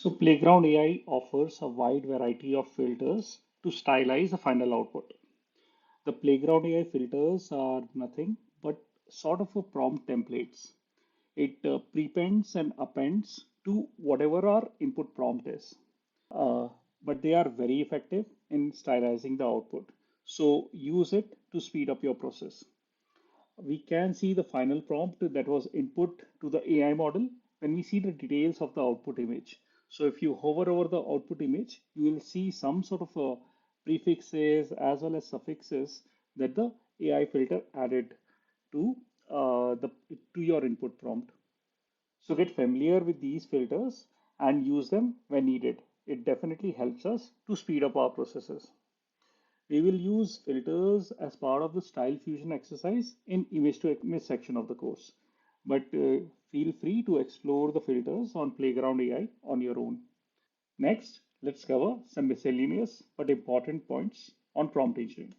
So Playground AI offers a wide variety of filters to stylize the final output. The Playground AI filters are nothing but sort of a prompt templates. It prepends and appends to whatever our input prompt is. Uh, but they are very effective in stylizing the output. So use it to speed up your process. We can see the final prompt that was input to the AI model when we see the details of the output image. So if you hover over the output image, you will see some sort of prefixes as well as suffixes that the AI filter added to the to your input prompt. So get familiar with these filters and use them when needed. It definitely helps us to speed up our processes. We will use filters as part of the style fusion exercise in image to image section of the course. But feel free to explore the filters on Playground AI on your own. Next, let's cover some miscellaneous but important points on prompt engineering.